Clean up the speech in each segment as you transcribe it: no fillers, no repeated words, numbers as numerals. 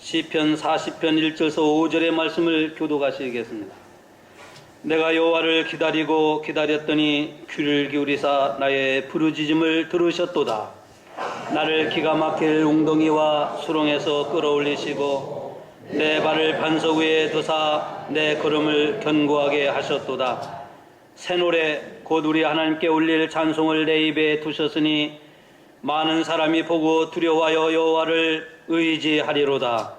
시편 40편 1절에서 5절의 말씀을 교독하시겠습니다. 내가 여호와를 기다리고 기다렸더니 귀를 기울이사 나의 부르짖음을 들으셨도다. 나를 기가 막힐 웅덩이와 수렁에서 끌어올리시고 내 발을 반석 위에 두사 내 걸음을 견고하게 하셨도다. 새 노래 곧 우리 하나님께 올릴 찬송을 내 입에 두셨으니 많은 사람이 보고 두려워하여 여호와를 의지하리로다.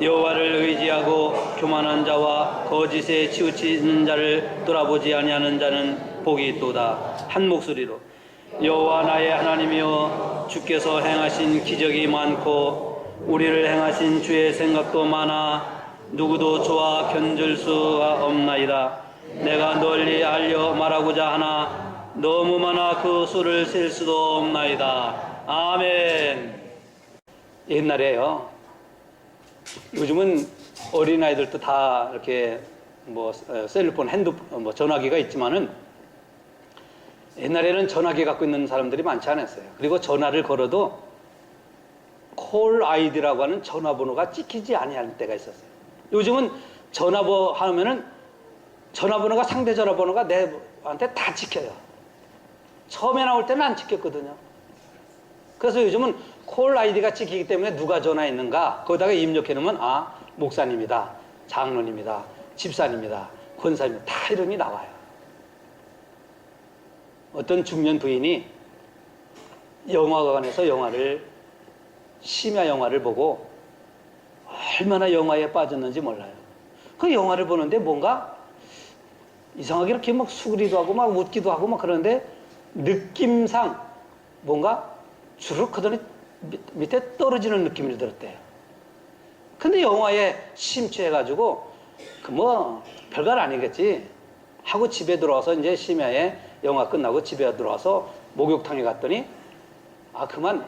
여호와를 의지하고 교만한 자와 거짓에 치우치는 자를 돌아보지 아니하는 자는 복이 있도다. 한 목소리로 여호와 나의 하나님이여, 주께서 행하신 기적이 많고 우리를 행하신 주의 생각도 많아 누구도 저와 견줄 수가 없나이다. 내가 널리 알려 말하고자 하나 너무 많아 그 수를 셀 수도 없나이다. 아멘. 옛날에요, 요즘은 어린아이들도 다 이렇게 셀폰, 핸드폰, 전화기가 있지만은 옛날에는 전화기 갖고 있는 사람들이 많지 않았어요. 그리고 전화를 걸어도 콜 아이디라고 하는 전화번호가 찍히지 아니할 때가 있었어요. 요즘은 전화번호 하면은 전화번호가, 상대 전화번호가 내한테 다 찍혀요. 처음에 나올 때는 안 찍혔거든요. 그래서 요즘은 콜 아이디가 찍히기 때문에 누가 전화했는가 거기다가 입력해 놓으면 아, 목사님이다, 장로님이다, 집사님이다, 권사님이다, 다 이름이 나와요. 어떤 중년 부인이 영화관에서 심야 영화를 보고 얼마나 영화에 빠졌는지 몰라요. 그 영화를 보는데 뭔가 이상하게 이렇게 막 수그리도 하고 막 웃기도 하고 막 그러는데 느낌상 뭔가 주르륵 하더니 밑에 떨어지는 느낌이 들었대요. 근데 영화에 심취해가지고 별건 아니겠지 하고 집에 들어와서 이제 심야에 영화 끝나고 집에 들어와서 목욕탕에 갔더니 그만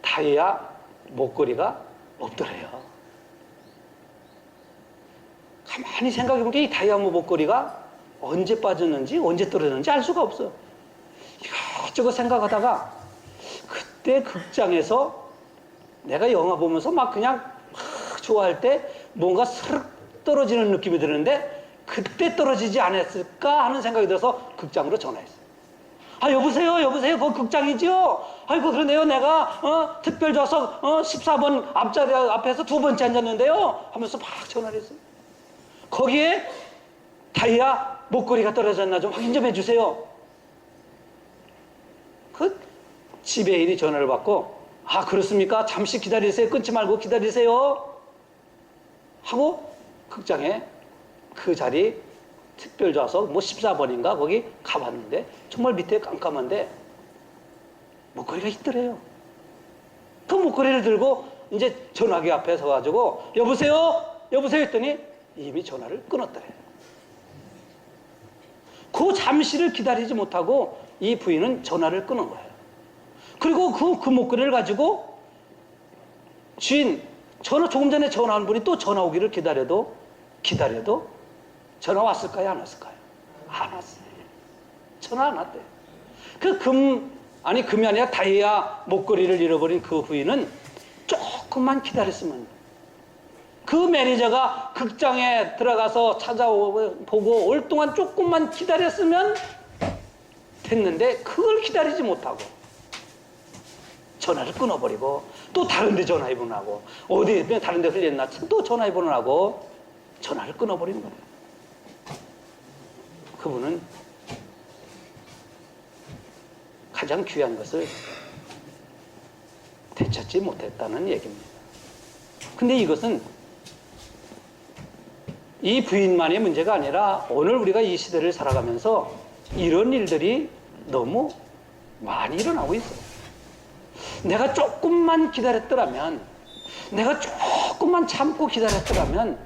다이아 목걸이가 없더래요. 가만히 생각해보니까 이 다이아 목걸이가 언제 빠졌는지 언제 떨어졌는지 알 수가 없어요. 이것저것 생각하다가 그때 극장에서 내가 영화 보면서 막 그냥 좋아할 때 뭔가 스르륵 떨어지는 느낌이 드는데 그때 떨어지지 않았을까 하는 생각이 들어서 극장으로 전화했어요. 여보세요, 그거 극장이죠? 아이고, 그러네요. 내가 특별 좌석 14번 앞자리 앞에서 두 번째 앉았는데요 하면서 막 전화를 했어요. 거기에 다이아 목걸이가 떨어졌나 좀 확인 좀 해주세요. 그 지배인이 전화를 받고 그렇습니까? 잠시 기다리세요. 끊지 말고 기다리세요 하고 극장에 그 자리 특별 좌석 14번인가 거기 가봤는데 정말 밑에 깜깜한데 목걸이가 있더래요. 그 목걸이를 들고 이제 전화기 앞에 서가지고 여보세요 했더니 이미 전화를 끊었더래요. 그 잠시를 기다리지 못하고 이 부인은 전화를 끊은 거예요. 그리고 그 목걸이를 가지고 주인, 조금 전에 전화한 분이 또 전화 오기를 기다려도 전화 왔을까요? 안 왔을까요? 안 왔어요. 전화 안 왔대요. 금이 아니라 다이아 목걸이를 잃어버린 그 부인은 조금만 기다렸으면, 그 매니저가 극장에 들어가서 찾아보고 올 동안 조금만 기다렸으면 됐는데 그걸 기다리지 못하고 전화를 끊어버리고 또 다른 데 전화해보라고, 어디에 다른 데 흘렸나 또 전화해보라고 전화를 끊어버리는 거예요. 그분은 가장 귀한 것을 되찾지 못했다는 얘기입니다. 근데 이것은 이 부인만의 문제가 아니라 오늘 우리가 이 시대를 살아가면서 이런 일들이 너무 많이 일어나고 있어요. 내가 조금만 기다렸더라면, 내가 조금만 참고 기다렸더라면,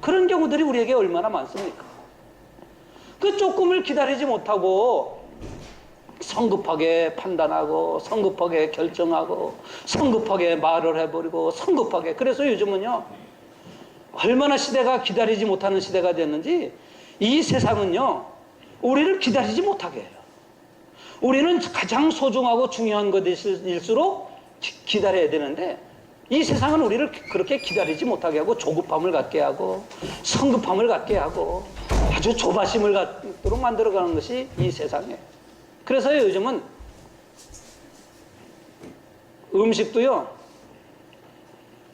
그런 경우들이 우리에게 얼마나 많습니까? 그 조금을 기다리지 못하고 성급하게 판단하고 성급하게 결정하고 성급하게 말을 해버리고 성급하게, 그래서 요즘은요 얼마나 시대가 기다리지 못하는 시대가 됐는지 이 세상은요 우리를 기다리지 못하게 해요. 우리는 가장 소중하고 중요한 것일수록 기다려야 되는데 이 세상은 우리를 그렇게 기다리지 못하게 하고 조급함을 갖게 하고 성급함을 갖게 하고 아주 조바심을 갖도록 만들어가는 것이 이 세상이에요. 그래서 요즘은 음식도요,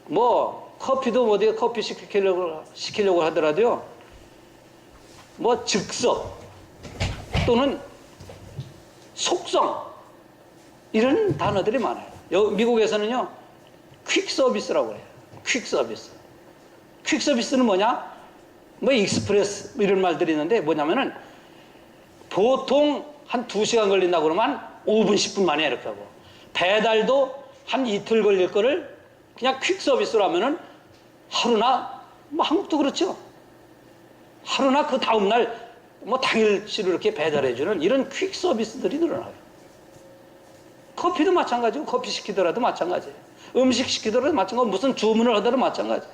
뭐 커피도 어디 커피 시키려고 하더라도요, 뭐 즉석 또는 속성 이런 단어들이 많아요. 미국에서는요, 퀵 서비스라고 해요. 퀵 서비스. 퀵 서비스는 뭐냐? 뭐 익스프레스 이런 말들이 있는데 뭐냐면은 보통 한 2시간 걸린다고 그러면 5분, 10분 만에 이렇게 하고, 배달도 한 이틀 걸릴 거를 그냥 퀵 서비스로 하면은 하루나, 뭐 한국도 그렇죠. 하루나 그 다음날 뭐 당일치로 이렇게 배달해주는 이런 퀵 서비스들이 늘어나요. 커피도 마찬가지고, 커피 시키더라도 마찬가지예요. 음식 시키더라도 마찬가지고, 무슨 주문을 하더라도 마찬가지예요.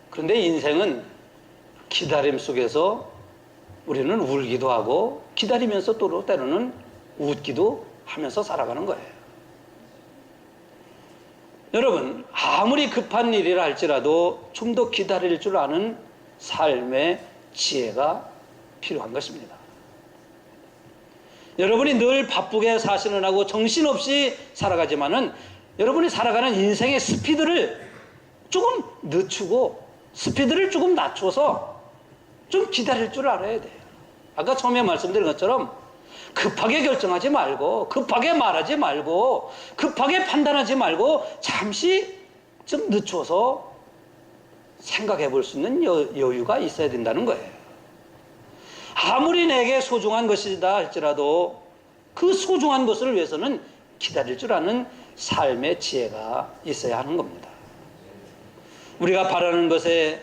그런데 인생은 기다림 속에서 우리는 울기도 하고 기다리면서 또 때로는 웃기도 하면서 살아가는 거예요. 여러분, 아무리 급한 일이라 할지라도 좀 더 기다릴 줄 아는 삶의 지혜가 필요한 것입니다. 여러분이 늘 바쁘게 사시는 하고 정신없이 살아가지만은 여러분이 살아가는 인생의 스피드를 조금 늦추고 스피드를 조금 낮춰서 좀 기다릴 줄 알아야 돼요. 아까 처음에 말씀드린 것처럼 급하게 결정하지 말고, 급하게 말하지 말고, 급하게 판단하지 말고 잠시 좀 늦춰서 생각해 볼 수 있는 여유가 있어야 된다는 거예요. 아무리 내게 소중한 것이다 할지라도 그 소중한 것을 위해서는 기다릴 줄 아는 삶의 지혜가 있어야 하는 겁니다. 우리가 바라는 것에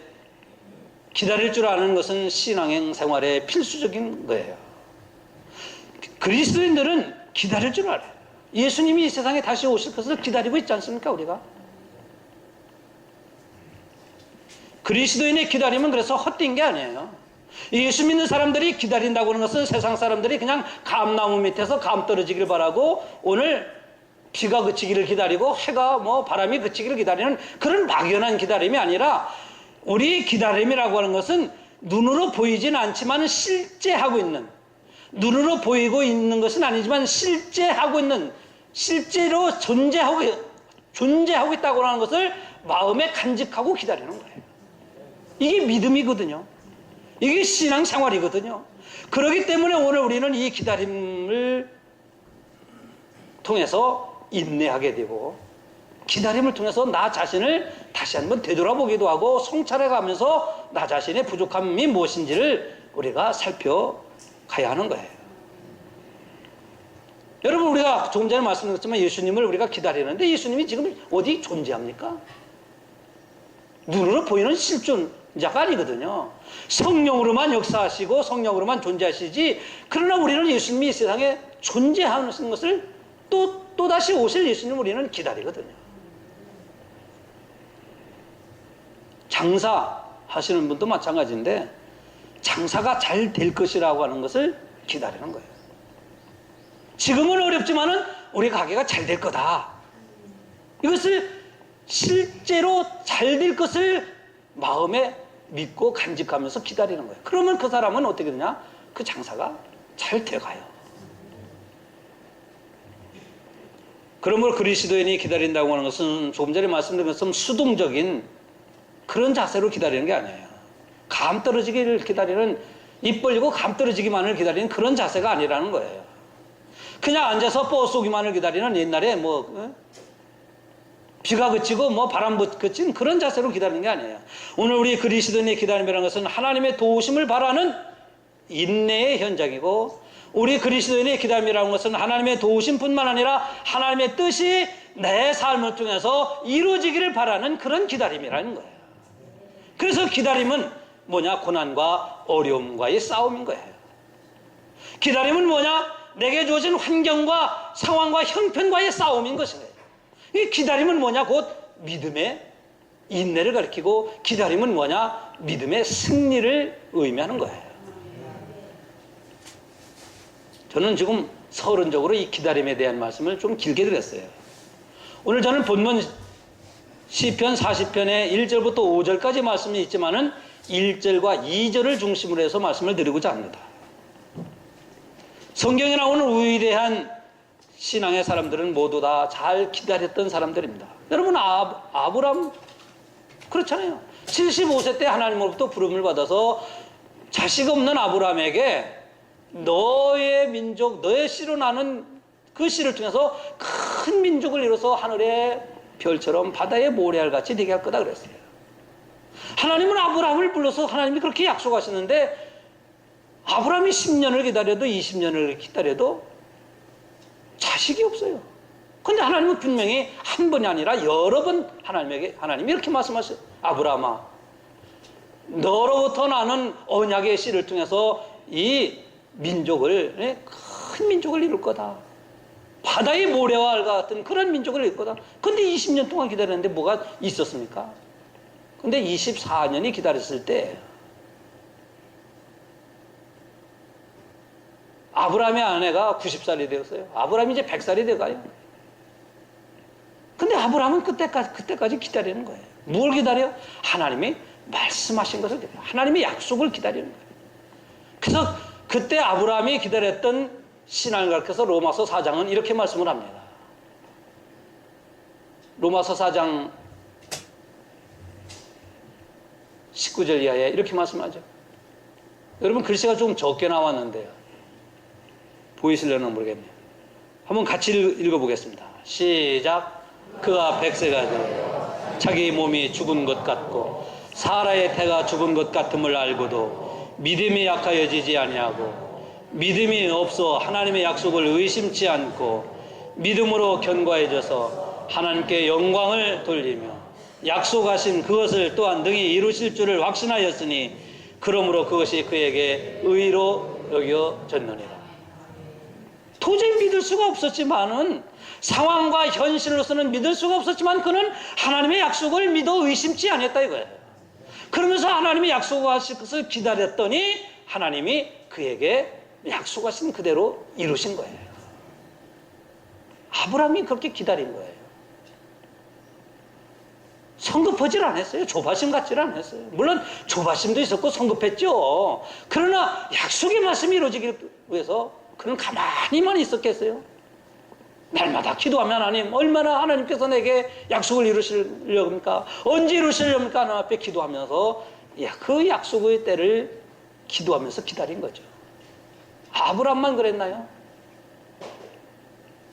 기다릴 줄 아는 것은 신앙행 생활의 필수적인 거예요. 그리스도인들은 기다릴 줄 알아요. 예수님이 이 세상에 다시 오실 것을 기다리고 있지 않습니까, 우리가? 그리스도인의 기다림은 그래서 헛된 게 아니에요. 예수 믿는 사람들이 기다린다고 하는 것은 세상 사람들이 그냥 감나무 밑에서 감 떨어지길 바라고 오늘 비가 그치기를 기다리고 해가 뭐 바람이 그치기를 기다리는 그런 막연한 기다림이 아니라, 우리 기다림이라고 하는 것은 눈으로 보이진 않지만 실제 하고 있는, 눈으로 보이고 있는 것은 아니지만 실제 하고 있는, 실제로 존재하고 있다고 하는 것을 마음에 간직하고 기다리는 거예요. 이게 믿음이거든요. 이게 신앙생활이거든요. 그렇기 때문에 오늘 우리는 이 기다림을 통해서 인내하게 되고, 기다림을 통해서 나 자신을 다시 한번 되돌아보기도 하고 성찰해가면서 나 자신의 부족함이 무엇인지를 우리가 살펴가야 하는 거예요. 여러분, 우리가 조금 전에 말씀드렸지만 예수님을 우리가 기다리는데 예수님이 지금 어디 존재합니까? 눈으로 보이는 실존자가 아니거든요. 성령으로만 역사하시고 성령으로만 존재하시지, 그러나 우리는 예수님이 이 세상에 존재하는 것을 또다시 오실 예수님을 우리는 기다리거든요. 장사하시는 분도 마찬가지인데 장사가 잘 될 것이라고 하는 것을 기다리는 거예요. 지금은 어렵지만은 우리 가게가 잘 될 거다. 이것을 실제로 잘 될 것을 마음에 믿고 간직하면서 기다리는 거예요. 그러면 그 사람은 어떻게 되냐? 그 장사가 잘 돼가요. 그러므로 그리스도인이 기다린다고 하는 것은 조금 전에 말씀드린 것처럼 수동적인 그런 자세로 기다리는 게 아니에요. 감 떨어지기를 기다리는, 입 벌리고 감 떨어지기만을 기다리는 그런 자세가 아니라는 거예요. 그냥 앉아서 버스 오기만을 기다리는, 옛날에 비가 그치고 바람 그친 그런 자세로 기다리는 게 아니에요. 오늘 우리 그리스도인의 기다림이라는 것은 하나님의 도우심을 바라는 인내의 현장이고, 우리 그리스도인의 기다림이라는 것은 하나님의 도우심뿐만 아니라 하나님의 뜻이 내 삶을 통해서 이루어지기를 바라는 그런 기다림이라는 거예요. 그래서 기다림은 뭐냐? 고난과 어려움과의 싸움인 거예요. 기다림은 뭐냐? 내게 주어진 환경과 상황과 형편과의 싸움인 것이에요. 이 기다림은 뭐냐? 곧 믿음의 인내를 가리키고, 기다림은 뭐냐? 믿음의 승리를 의미하는 거예요. 저는 지금 서론적으로 이 기다림에 대한 말씀을 좀 길게 드렸어요. 오늘 저는 본문 시편 40편의 1절부터 5절까지 말씀이 있지만은 1절과 2절을 중심으로 해서 말씀을 드리고자 합니다. 성경에 나오는 위대한 신앙의 사람들은 모두 다 잘 기다렸던 사람들입니다. 여러분, 아브람 그렇잖아요. 75세 때 하나님으로부터 부름을 받아서 자식 없는 아브람에게 너의 민족, 너의 씨로 나는 그 씨를 통해서 큰 민족을 이뤄서 하늘의 별처럼 바다의 모래알같이 되게 할 거다 그랬어요. 하나님은 아브람을 불러서 하나님이 그렇게 약속하셨는데 아브람이 10년을 기다려도 20년을 기다려도 자식이 없어요. 근데 하나님은 분명히 한 번이 아니라 여러 번 하나님이 이렇게 말씀하셔요. 아브람아, 너로부터 나는 언약의 씨를 통해서 이 민족을, 큰 민족을 이룰 거다. 바다의 모래와 알과 같은 그런 민족을 이룰 거다. 근데 20년 동안 기다렸는데 뭐가 있었습니까? 근데 24년이 기다렸을 때 아브람의 아내가 90살이 되었어요. 아브람이 이제 100살이 돼가요. 근데 아브람은 그때까지 기다리는 거예요. 뭘 기다려? 하나님이 말씀하신 것을 기다려요. 하나님의 약속을 기다리는 거예요. 그래서 그때 아브람이 기다렸던 신앙을 가르쳐서 로마서 4장은 이렇게 말씀을 합니다. 로마서 4장 19절 이하에 이렇게 말씀하죠. 여러분, 글씨가 좀 적게 나왔는데요. 보이시려나 모르겠네요. 한번 같이 읽어보겠습니다. 시작. 그가 100세가 되어 자기 몸이 죽은 것 같고 사라의 태가 죽은 것 같음을 알고도 믿음이 약하여지지 아니하고 믿음이 없어 하나님의 약속을 의심치 않고 믿음으로 견고해져서 하나님께 영광을 돌리며 약속하신 그것을 또한 능히 이루실 줄을 확신하였으니 그러므로 그것이 그에게 의로 여겨졌느니라. 도저히 믿을 수가 없었지만은, 상황과 현실로서는 믿을 수가 없었지만 그는 하나님의 약속을 믿어 의심치 않았다 이거예요. 그러면서 하나님의 약속하신 것을 기다렸더니 하나님이 그에게 약속하신 그대로 이루신 거예요. 아브라함이 그렇게 기다린 거예요. 성급하질 않았어요. 조바심 같지를 않았어요. 물론 조바심도 있었고 성급했죠. 그러나 약속의 말씀이 이루어지기 위해서 그는 가만히만 있었겠어요. 날마다 기도하면 하나님, 얼마나 하나님께서 내게 약속을 이루시려고 합니까? 언제 이루시려고 합니까? 하나님 앞에 기도하면서 그 약속의 때를 기도하면서 기다린 거죠. 아브람만 그랬나요?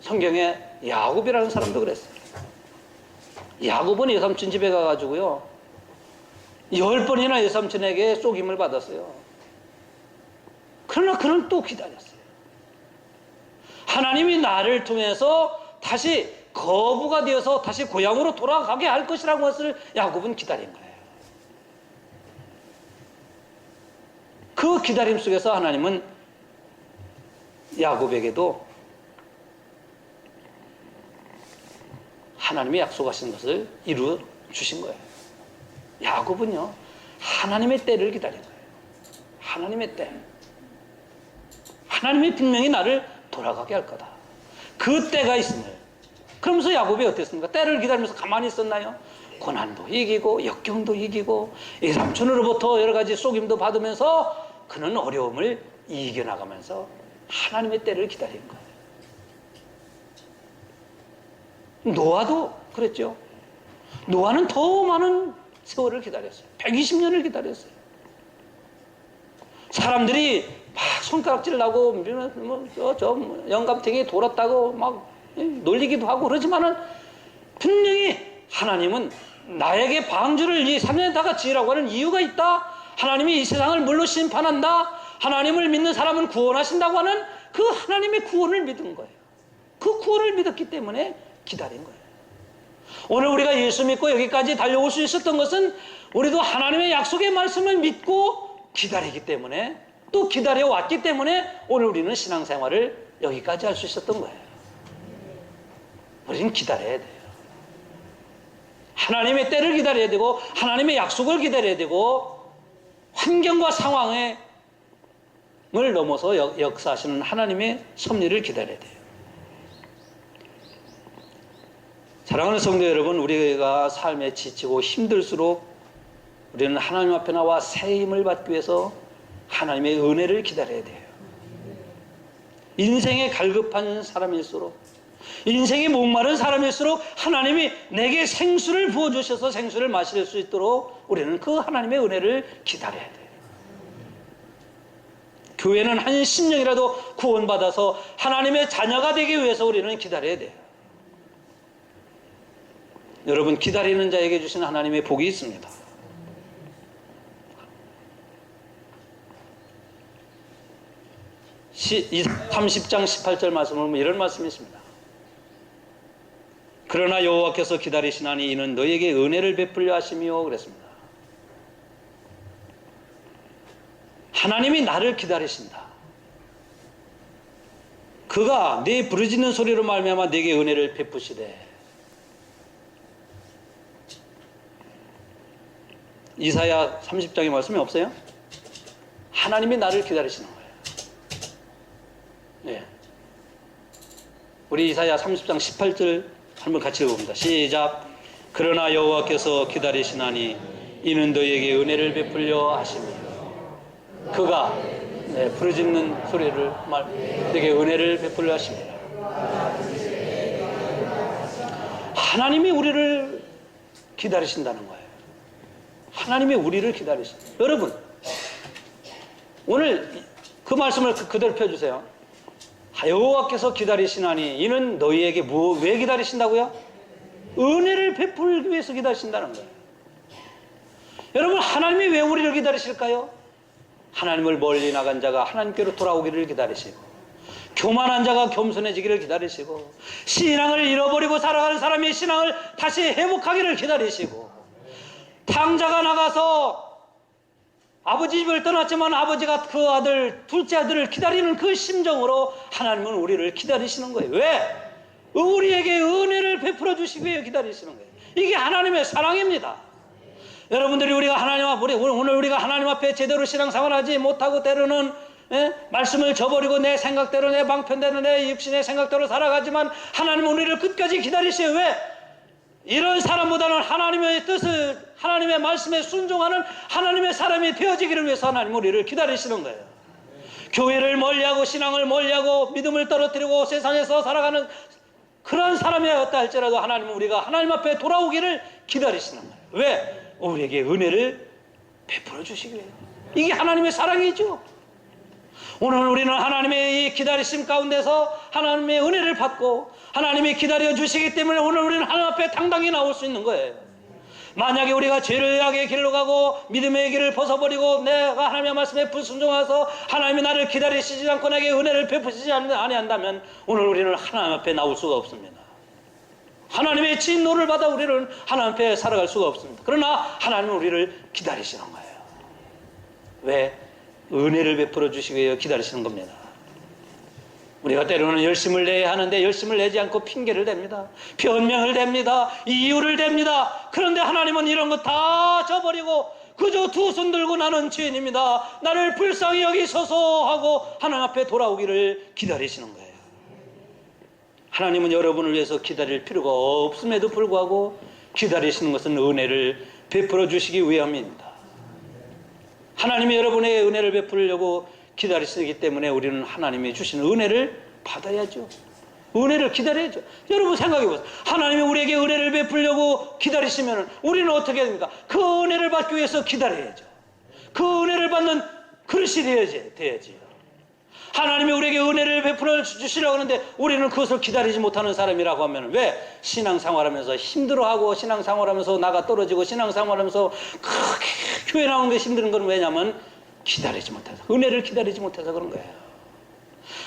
성경에 야곱이라는 사람도 그랬어요. 야곱은 외삼촌 집에 가가지고요 10번이나 외삼촌에게 쏘김을 받았어요. 그러나 그는 또 기다렸어요. 하나님이 나를 통해서 다시 거부가 되어서 다시 고향으로 돌아가게 할 것이라는 것을 야곱은 기다린 거예요. 그 기다림 속에서 하나님은 야곱에게도 하나님이 약속하신 것을 이루어 주신 거예요. 야곱은요 하나님의 때를 기다린 거예요. 하나님의 때. 하나님이 분명히 나를 돌아가게 할 거다. 그 때가 있음을. 그러면서 야곱이 어땠습니까? 때를 기다리면서 가만히 있었나요? 고난도 이기고 역경도 이기고 외삼촌으로부터 여러 가지 쏘김도 받으면서 그는 어려움을 이겨나가면서 하나님의 때를 기다린 거예요. 노아도 그랬죠. 노아는 더 많은 세월을 기다렸어요. 120년을 기다렸어요. 사람들이 막 손가락질 나고 영감탱이 돌았다고 막 놀리기도 하고 그러지만은 분명히 하나님은 나에게 방주를 이 3년에다가 지으라고 하는 이유가 있다. 하나님이 이 세상을 물로 심판한다. 하나님을 믿는 사람은 구원하신다고 하는 그 하나님의 구원을 믿은 거예요. 그 구원을 믿었기 때문에 기다린 거예요. 오늘 우리가 예수 믿고 여기까지 달려올 수 있었던 것은 우리도 하나님의 약속의 말씀을 믿고 기다리기 때문에, 또 기다려왔기 때문에 오늘 우리는 신앙생활을 여기까지 할 수 있었던 거예요. 우리는 기다려야 돼요. 하나님의 때를 기다려야 되고 하나님의 약속을 기다려야 되고 환경과 상황을 넘어서 역사하시는 하나님의 섭리를 기다려야 돼요. 사랑하는 성도 여러분, 우리가 삶에 지치고 힘들수록 우리는 하나님 앞에 나와 새 힘을 받기 위해서 하나님의 은혜를 기다려야 돼요. 인생에 갈급한 사람일수록, 인생이 목마른 사람일수록 하나님이 내게 생수를 부어주셔서 생수를 마실 수 있도록 우리는 그 하나님의 은혜를 기다려야 돼요. 교회는 한 심령이라도 구원받아서 하나님의 자녀가 되기 위해서 우리는 기다려야 돼요. 여러분, 기다리는 자에게 주신 하나님의 복이 있습니다. 30장 18절 말씀을 보면 이런 말씀이 있습니다. 그러나 여호와께서 기다리시나니 이는 너에게 은혜를 베풀려 하심이요 그랬습니다. 하나님이 나를 기다리신다. 그가 네 부르짖는 소리로 말미암아 네게 은혜를 베푸시되. 이사야 30장의 말씀이 없어요? 하나님이 나를 기다리시는 거예요. 예. 우리 이사야 30장 18절 한번 같이 읽어봅니다. 시작. 그러나 여호와께서 기다리시나니 이는 너에게 은혜를 베풀려 하시며 그가 부르짖는 소리를 너에게 은혜를 베풀려 하십니다. 하나님이 우리를 기다리신다는 거예요. 하나님이 우리를 기다리신다. 여러분, 오늘 그 말씀을 그대로 펴주세요. 여호와께서 기다리시나니 이는 너희에게 왜 기다리신다고요? 은혜를 베풀기 위해서 기다리신다는 거예요. 여러분, 하나님이 왜 우리를 기다리실까요? 하나님을 멀리 나간 자가 하나님께로 돌아오기를 기다리시고, 교만한 자가 겸손해지기를 기다리시고, 신앙을 잃어버리고 살아가는 사람이 신앙을 다시 회복하기를 기다리시고, 탕자가 나가서 아버지 집을 떠났지만 아버지가 그 아들, 둘째 아들을 기다리는 그 심정으로 하나님은 우리를 기다리시는 거예요. 왜? 우리에게 은혜를 베풀어 주시기 위해 기다리시는 거예요. 이게 하나님의 사랑입니다. 여러분들이 오늘 우리가 하나님 앞에 제대로 신앙생활 하지 못하고 때로는 말씀을 저버리고 내 생각대로, 내 방편대로, 내 육신의 생각대로 살아가지만 하나님은 우리를 끝까지 기다리세요. 왜? 이런 사람보다는 하나님의 뜻을, 하나님의 말씀에 순종하는 하나님의 사람이 되어지기를 위해서 하나님 우리를 기다리시는 거예요. 교회를 멀리하고 신앙을 멀리하고 믿음을 떨어뜨리고 세상에서 살아가는 그런 사람이었다 할지라도 하나님은 우리가 하나님 앞에 돌아오기를 기다리시는 거예요. 왜? 우리에게 은혜를 베풀어 주시기 위해요. 이게 하나님의 사랑이죠. 오늘 우리는 하나님의 이 기다리심 가운데서 하나님의 은혜를 받고 하나님이 기다려 주시기 때문에 오늘 우리는 하나님 앞에 당당히 나올 수 있는 거예요. 만약에 우리가 죄악의 길로 가고 믿음의 길을 벗어버리고 내가 하나님의 말씀에 불순종해서 하나님이 나를 기다리시지 않고 내게 은혜를 베푸시지 아니한다면 오늘 우리는 하나님 앞에 나올 수가 없습니다. 하나님의 진노를 받아 우리는 하나님 앞에 살아갈 수가 없습니다. 그러나 하나님은 우리를 기다리시는 거예요. 왜? 은혜를 베풀어 주시기 위해 기다리시는 겁니다. 우리가 때로는 열심을 내야 하는데 열심을 내지 않고 핑계를 댑니다. 변명을 댑니다. 이유를 댑니다. 그런데 하나님은 이런 거 다 저버리고 그저 두 손 들고 나는 죄인입니다. 나를 불쌍히 여기소서 하고 하나님 앞에 돌아오기를 기다리시는 거예요. 하나님은 여러분을 위해서 기다릴 필요가 없음에도 불구하고 기다리시는 것은 은혜를 베풀어 주시기 위함입니다. 하나님이 여러분의 은혜를 베풀려고 기다리시기 때문에 우리는 하나님이 주신 은혜를 받아야죠. 은혜를 기다려야죠. 여러분 생각해 보세요. 하나님이 우리에게 은혜를 베풀려고 기다리시면 우리는 어떻게 됩니까? 그 은혜를 받기 위해서 기다려야죠. 그 은혜를 받는 그릇이 돼야지. 하나님이 우리에게 은혜를 베풀어 주시려고 하는데 우리는 그것을 기다리지 못하는 사람이라고 하면 왜? 신앙생활하면서 힘들어하고 신앙생활하면서 나가 떨어지고 신앙생활하면서 크게 교회 나오는 게 힘든 건 왜냐면 기다리지 못해서, 은혜를 기다리지 못해서 그런 거예요.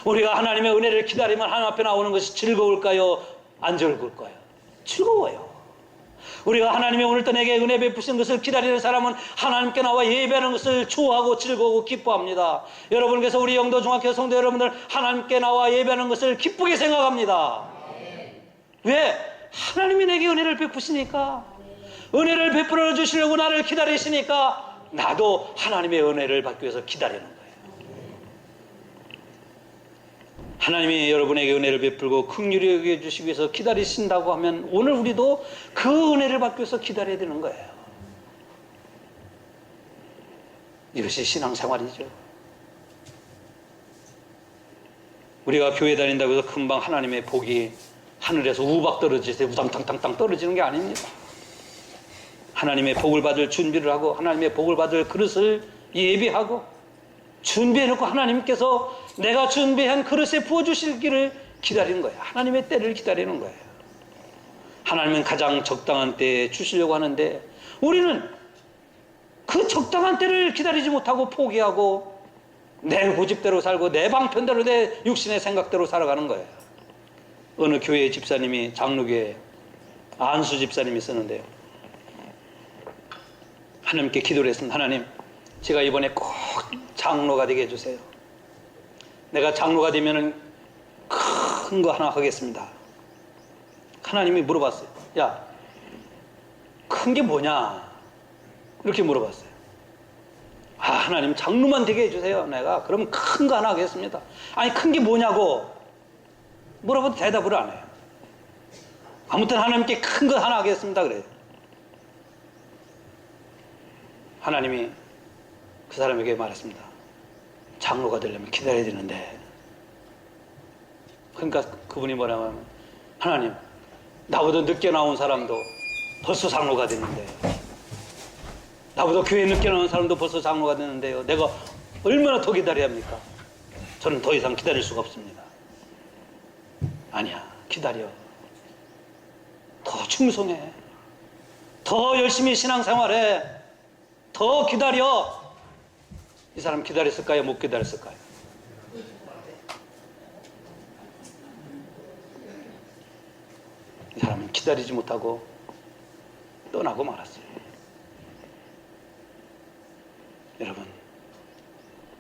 우리가 하나님의 은혜를 기다리면 하나님 앞에 나오는 것이 즐거울까요? 안 즐거울까요? 즐거워요. 우리가 하나님의 오늘도 내게 은혜 베푸신 것을 기다리는 사람은 하나님께 나와 예배하는 것을 좋아하고 즐거우고 기뻐합니다. 여러분께서 우리 영도 중학교 성도 여러분들 하나님께 나와 예배하는 것을 기쁘게 생각합니다. 왜? 하나님이 내게 은혜를 베푸시니까, 은혜를 베풀어 주시려고 나를 기다리시니까 나도 하나님의 은혜를 받기 위해서 기다리는 거예요. 하나님이 여러분에게 은혜를 베풀고 긍휼히 여겨 주시기 위해서 기다리신다고 하면 오늘 우리도 그 은혜를 받기 위해서 기다려야 되는 거예요. 이것이 신앙생활이죠. 우리가 교회 다닌다고 해서 금방 하나님의 복이 하늘에서 우박 떨어지세요. 우당탕탕탕 떨어지는 게 아닙니다. 하나님의 복을 받을 준비를 하고 하나님의 복을 받을 그릇을 예비하고 준비해놓고 하나님께서 내가 준비한 그릇에 부어주시기를 기다리는 거예요. 하나님의 때를 기다리는 거예요. 하나님은 가장 적당한 때에 주시려고 하는데 우리는 그 적당한 때를 기다리지 못하고 포기하고 내 고집대로 살고 내 방편대로 내 육신의 생각대로 살아가는 거예요. 어느 교회 집사님이 장로교회 안수 집사님이 쓰는데요. 하나님께 기도를 했습니다. 하나님, 제가 이번에 꼭 장로가 되게 해주세요. 내가 장로가 되면은 큰 거 하나 하겠습니다. 하나님이 물어봤어요. 야, 큰 게 뭐냐? 이렇게 물어봤어요. 아, 하나님 장로만 되게 해주세요. 내가 그럼 큰 거 하나 하겠습니다. 아니, 큰 게 뭐냐고 물어봐도 대답을 안 해요. 아무튼 하나님께 큰 거 하나 하겠습니다. 그래요. 하나님이 그 사람에게 말했습니다. 장로가 되려면 기다려야 되는데. 그러니까 그분이 뭐라고 하면 하나님, 나보다 늦게 나온 사람도 벌써 장로가 됐는데, 나보다 교회 늦게 나온 사람도 벌써 장로가 됐는데요, 내가 얼마나 더 기다려야 합니까? 저는 더 이상 기다릴 수가 없습니다. 아니야, 기다려. 더 충성해. 더 열심히 신앙생활해. 더 기다려. 이 사람 기다렸을까요? 못 기다렸을까요? 이 사람은 기다리지 못하고 떠나고 말았어요. 여러분,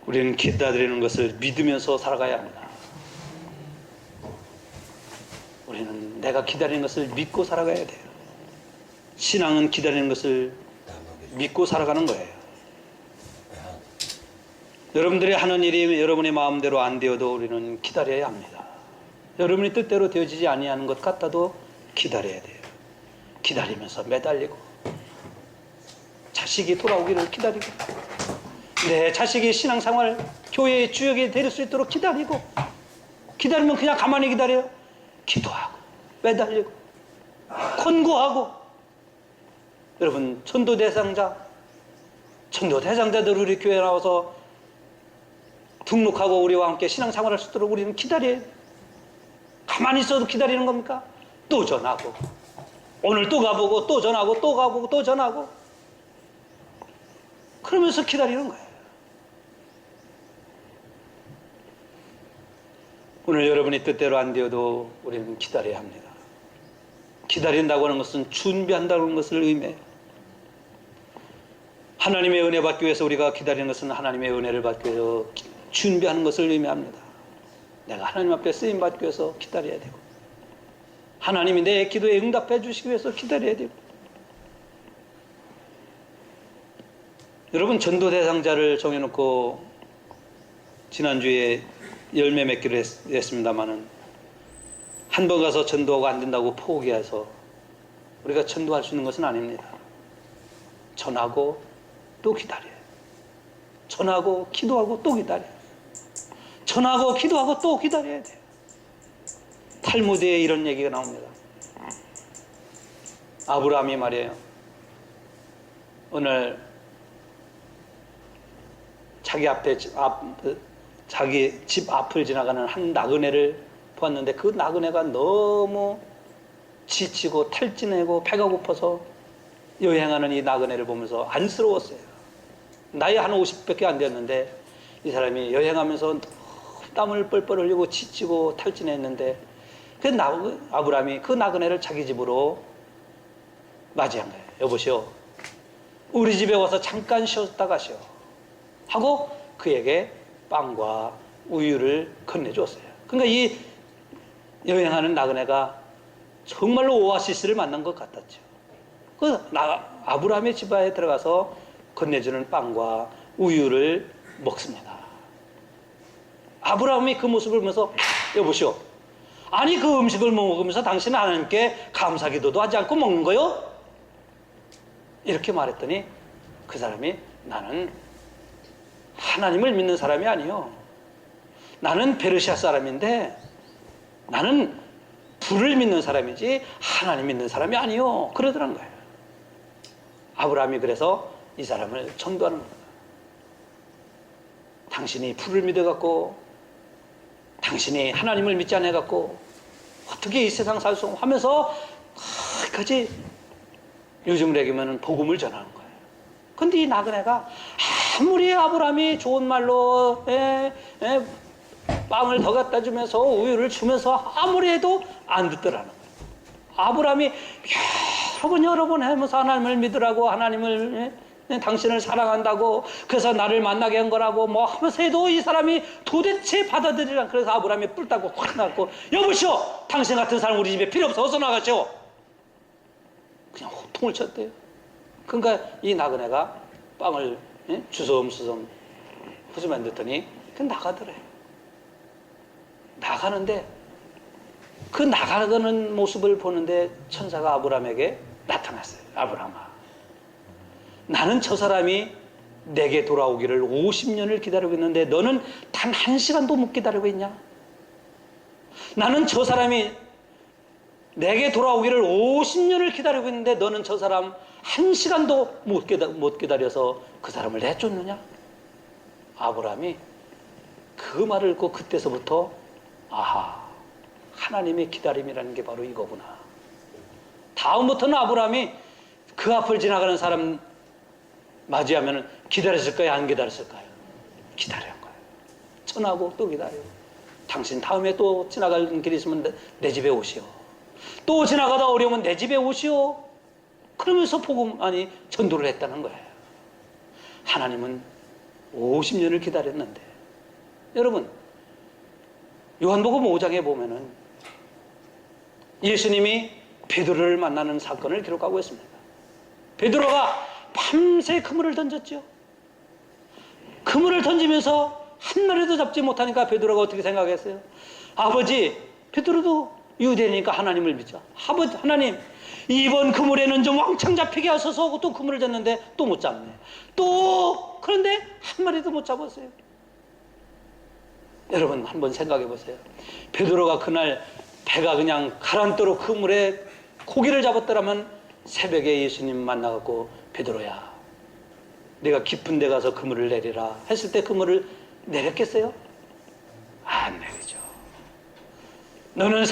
우리는 기다리는 것을 믿으면서 살아가야 합니다. 우리는 내가 기다리는 것을 믿고 살아가야 돼요. 신앙은 기다리는 것을 믿고 살아가는 거예요. 여러분들이 하는 일이 여러분의 마음대로 안 되어도 우리는 기다려야 합니다. 여러분의 뜻대로 되어지지 아니하는 것 같아도 기다려야 돼요. 기다리면서 매달리고 자식이 돌아오기를 기다리고 내 자식이 신앙생활 교회의 주역이 될 수 있도록 기다리고 기다리면 그냥 가만히 기다려요. 기도하고 매달리고 권고하고 여러분 전도대상자들 우리 교회에 나와서 등록하고 우리와 함께 신앙생활할 수 있도록 우리는 기다려야 돼요. 가만히 있어도 기다리는 겁니까? 또 전하고 오늘 또 가보고 또 전하고 또 가보고 또 전하고 그러면서 기다리는 거예요. 오늘 여러분의 뜻대로 안 되어도 우리는 기다려야 합니다. 기다린다고 하는 것은 준비한다는 것을 의미해요. 하나님의 은혜 받기 위해서 우리가 기다리는 것은 하나님의 은혜를 받기 위해서 준비하는 것을 의미합니다. 내가 하나님 앞에 쓰임 받기 위해서 기다려야 되고 하나님이 내 기도에 응답해 주시기 위해서 기다려야 되고 여러분 전도 대상자를 정해놓고 지난주에 열매 맺기로 했습니다마는 한 번 가서 전도하고 안 된다고 포기해서 우리가 전도할 수 있는 것은 아닙니다. 전하고 또 기다려요. 전하고 기도하고 또 기다려요. 전하고 기도하고 또 기다려야 돼요. 탈무드에 이런 얘기가 나옵니다. 아브라함이 말이에요. 오늘 자기 집 앞을 지나가는 한 나그네를 보았는데 그 나그네가 너무 지치고 탈진하고 배가 고파서 여행하는 이 나그네를 보면서 안쓰러웠어요. 나이 한 50밖에 안 되었는데 이 사람이 여행하면서 땀을 뻘뻘 흘리고 지치고 탈진했는데 아브라함이 그 나그네를 자기 집으로 맞이한 거예요. 여보시오, 우리 집에 와서 잠깐 쉬었다 가시오 하고 그에게 빵과 우유를 건네주었어요. 그러니까 이 여행하는 나그네가 정말로 오아시스를 만난 것 같았죠. 아브라함의 집안에 들어가서 건네주는 빵과 우유를 먹습니다. 아브라함이 그 모습을 보면서 여보시오. 아니 그 음식을 먹으면서 당신은 하나님께 감사기도도 하지 않고 먹는 거요? 이렇게 말했더니 그 사람이 나는 하나님을 믿는 사람이 아니요. 나는 페르시아 사람인데 나는 불을 믿는 사람이지 하나님 믿는 사람이 아니요. 그러더란 거예요. 아브라함이 그래서 이 사람을 전도하는 거예요. 당신이 불을 믿어갖고 당신이 하나님을 믿지 않아갖고 어떻게 이 세상 살 수 하면서 거기까지 요즘으로 얘기하면 복음을 전하는 거예요. 근데 이 나그네가 아무리 아브라함이 좋은 말로 빵을 더 갖다 주면서 우유를 주면서 아무리 해도 안 듣더라는 거예요. 아브라함이 여러 번 하면서 하나님을 믿으라고 하나님을 당신을 사랑한다고 그래서 나를 만나게 한 거라고 뭐 하면서 해도 이 사람이 도대체 받아들이라. 그래서 아브라함이 뿔 따고 확 나갔고 여보시오 당신 같은 사람 우리 집에 필요 없어 어서 나가시오. 그냥 호통을 쳤대요. 그러니까 이 나그네가 빵을 주섬주섬 후지만 듣더니 그 나가더래. 나가는데 그 나가는 모습을 보는데 천사가 아브라함에게 나타났어요. 아브라함아, 나는 저 사람이 내게 돌아오기를 50년을 기다리고 있는데 너는 단 1시간도 못 기다리고 있냐? 나는 저 사람이 내게 돌아오기를 50년을 기다리고 있는데 너는 저 사람 1시간도 못 기다려서 그 사람을 내쫓느냐? 아브라함이 그 말을 듣고 그때서부터 아하, 하나님의 기다림이라는 게 바로 이거구나. 다음부터는 아브라함이 그 앞을 지나가는 사람 맞이하면 기다렸을까요? 안 기다렸을까요? 기다린 거예요. 전하고 또 기다려요. 당신 다음에 또 지나갈 길이 있으면 내 집에 오시오. 또 지나가다 어려우면 내 집에 오시오. 그러면서 전도를 했다는 거예요. 하나님은 50년을 기다렸는데 여러분 요한복음 5장에 보면은 예수님이 베드로를 만나는 사건을 기록하고 있습니다. 베드로가 밤새 그물을 던졌죠. 그물을 던지면서 한 마리도 잡지 못하니까 베드로가 어떻게 생각했어요? 아버지, 베드로도 유대니까 하나님을 믿자. 아버지, 하나님, 이번 그물에는 좀 왕창 잡히게 하소서. 또 그물을 졌는데 또 못 잡네. 또 그런데 한 마리도 못 잡았어요. 여러분 한번 생각해 보세요. 베드로가 그날 배가 그냥 가란도로 그물에 고기를 잡았더라면 새벽에 예수님 만나갖고 베드로야, 내가 깊은 데 가서 그물을 내리라 했을 때 그물을 내렸겠어요? 안 내리죠. 너는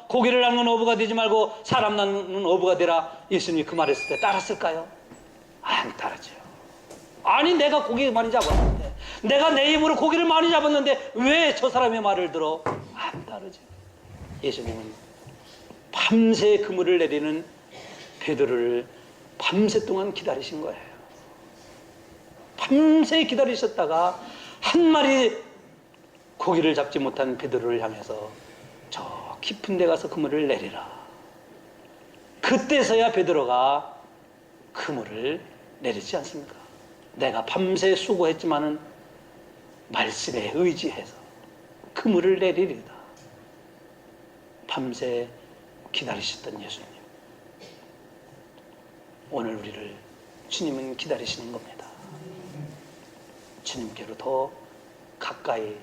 고기를 낚는 어부가 되지 말고 사람 낚는 어부가 되라. 예수님이 그 말했을 때 따랐을까요? 안 따르죠. 아니 내가 고기 많이 잡았는데, 내가 내 힘으로 고기를 많이 잡았는데 왜 저 사람의 말을 들어? 안 따르죠. 예수님은 밤새 그물을 내리는 베드로를 밤새 동안 기다리신 거예요. 밤새 기다리셨다가 한 마리 고기를 잡지 못한 베드로를 향해서 저 깊은 데 가서 그물을 내리라. 그때서야 베드로가 그물을 내리지 않습니까? 내가 밤새 수고했지만은 말씀에 의지해서 그물을 내리리다. 밤새 기다리셨던 예수님, 오늘 우리를 주님은 기다리시는 겁니다. 주님께로 더 가까이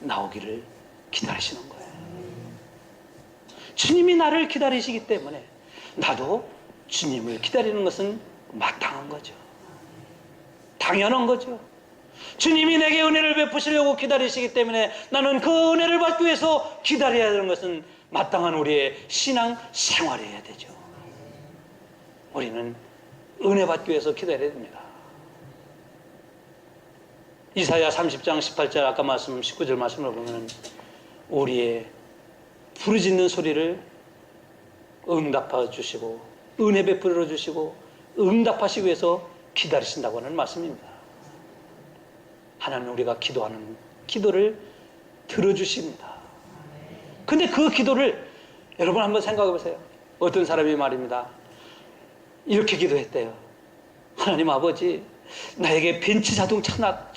나오기를 기다리시는 거예요. 주님이 나를 기다리시기 때문에 나도 주님을 기다리는 것은 마땅한 거죠. 당연한 거죠. 주님이 내게 은혜를 베푸시려고 기다리시기 때문에 나는 그 은혜를 받기 위해서 기다려야 하는 것은 마땅한 우리의 신앙 생활이어야 되죠. 우리는 은혜 받기 위해서 기다려야 됩니다. 이사야 30장 18절 아까 말씀 19절 말씀을 보면 우리의 부르짖는 소리를 응답해 주시고 은혜 베풀어 주시고 응답하시기 위해서 기다리신다고 하는 말씀입니다. 하나님 우리가 기도하는 기도를 들어주십니다. 근데 그 기도를 여러분 한번 생각해 보세요. 어떤 사람이 말입니다. 이렇게 기도했대요. 하나님 아버지, 나에게 벤츠 자동차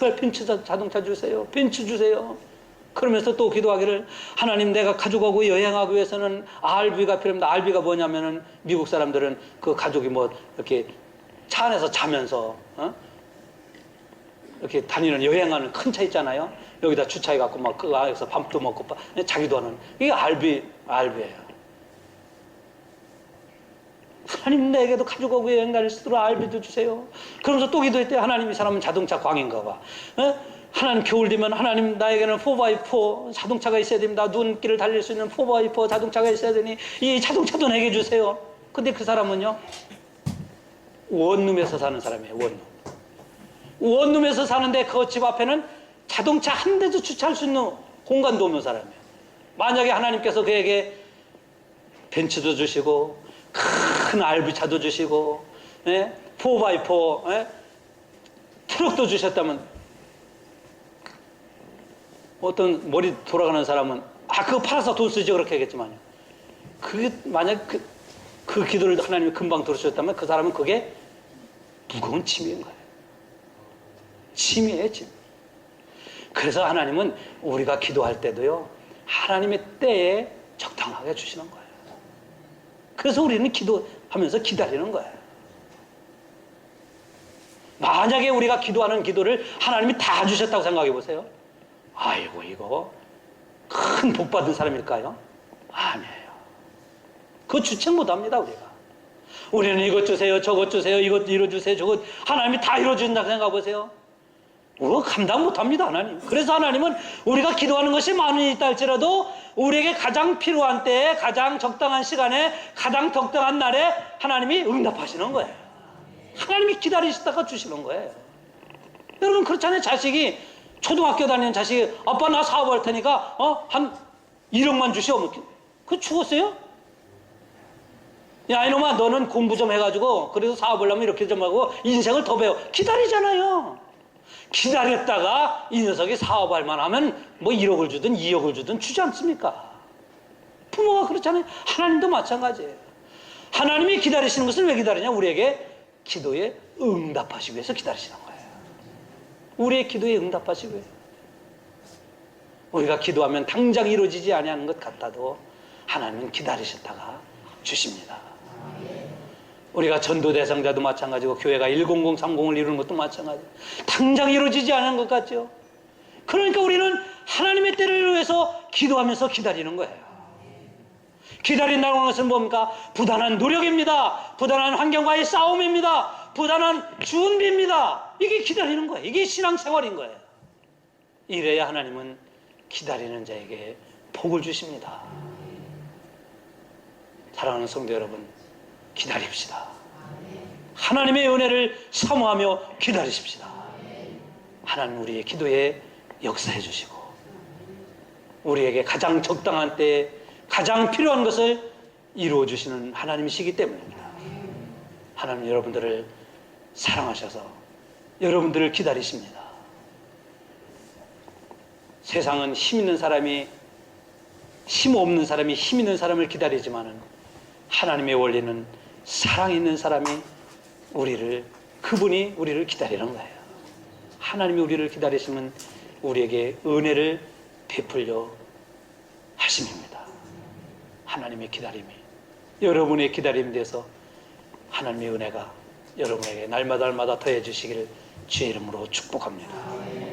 제발 벤츠 자동차 주세요. 벤츠 주세요. 그러면서 또 기도하기를 하나님 내가 가족하고 여행하기 위해서는 RV가 필요합니다. RV가 뭐냐면은 미국 사람들은 그 가족이 뭐 이렇게 차 안에서 자면서 이렇게 다니는 여행하는 큰 차 있잖아요. 여기다 주차해갖고 막 그 안에서 밥도 먹고 자기도 하는 이게 RV예요. 하나님 내게도 가족하고 여행 다닐 수 있도록 RV도 주세요. 그러면서 또 기도했대. 하나님 이 사람은 자동차 광인가 봐. 하나님 겨울 되면 하나님 나에게는 4x4 자동차가 있어야 됩니다. 눈길을 달릴 수 있는 4x4 자동차가 있어야 되니 이 자동차도 내게 주세요. 근데 그 사람은요 원룸에서 사는 사람이에요. 원룸에서 사는데 그 집 앞에는 자동차 한 대도 주차할 수 있는 공간도 없는 사람이에요. 만약에 하나님께서 그에게 벤츠도 주시고 큰 RV차도 주시고 4x4 트럭도 주셨다면 어떤 머리 돌아가는 사람은 그거 팔아서 돈 쓰지 그렇게 하겠지만요. 그게 만약 그 기도를 하나님이 금방 들으셨다면 그 사람은 그게 무거운 짐인 거예요. 짐이에요, 짐. 그래서 하나님은 우리가 기도할 때도요 하나님의 때에 적당하게 주시는 거예요. 그래서 우리는 기도하면서 기다리는 거예요. 만약에 우리가 기도하는 기도를 하나님이 다 주셨다고 생각해 보세요. 아이고 이거 큰 복 받은 사람일까요? 아니에요. 그거 주책 못합니다. 우리는 이것 주세요 저것 주세요 이것 이뤄주세요 저것 하나님이 다 이뤄준다고 생각해 보세요. 우리가 감당 못합니다. 하나님. 그래서 하나님은 우리가 기도하는 것이 많이 있다 할지라도 우리에게 가장 필요한 때에 가장 적당한 시간에 가장 적당한 날에 하나님이 응답하시는 거예요. 하나님이 기다리시다가 주시는 거예요. 여러분 그렇잖아요. 자식이 초등학교 다니는 자식이 아빠 나 사업할 테니까 한 1억만 주시오. 그거 죽었어요? 야 이놈아 너는 공부 좀 해가지고 그래도 사업을 하면 이렇게 좀 하고 인생을 더 배워. 기다리잖아요. 기다렸다가 이 녀석이 사업할 만하면 뭐 1억을 주든 2억을 주든 주지 않습니까? 부모가 그렇잖아요. 하나님도 마찬가지예요. 하나님이 기다리시는 것을 왜 기다리냐? 우리에게 기도에 응답하시기 위해서 기다리시는 거예요. 우리의 기도에 응답하시기 위해서. 우리가 기도하면 당장 이루어지지 아니하는 것 같아도 하나님은 기다리셨다가 주십니다. 우리가 전도 대상자도 마찬가지고 교회가 10030을 이루는 것도 마찬가지고 당장 이루어지지 않은 것 같죠. 그러니까 우리는 하나님의 때를 위해서 기도하면서 기다리는 거예요. 기다린다는 것은 뭡니까? 부단한 노력입니다. 부단한 환경과의 싸움입니다. 부단한 준비입니다. 이게 기다리는 거예요. 이게 신앙생활인 거예요. 이래야 하나님은 기다리는 자에게 복을 주십니다. 사랑하는 성도 여러분, 기다립시다. 하나님의 은혜를 사모하며 기다리십시다. 하나님 우리의 기도에 역사해 주시고 우리에게 가장 적당한 때에 가장 필요한 것을 이루어 주시는 하나님이시기 때문입니다. 하나님 여러분들을 사랑하셔서 여러분들을 기다리십니다. 세상은 힘 있는 사람이 힘 없는 사람이 힘 있는 사람을 기다리지만은 하나님의 원리는 사랑 있는 사람이 그분이 우리를 기다리는 거예요. 하나님이 우리를 기다리시면 우리에게 은혜를 베풀려 하심입니다. 하나님의 기다림이 여러분의 기다림에 대해서 하나님의 은혜가 여러분에게 날마다 더해 주시기를 주의 이름으로 축복합니다.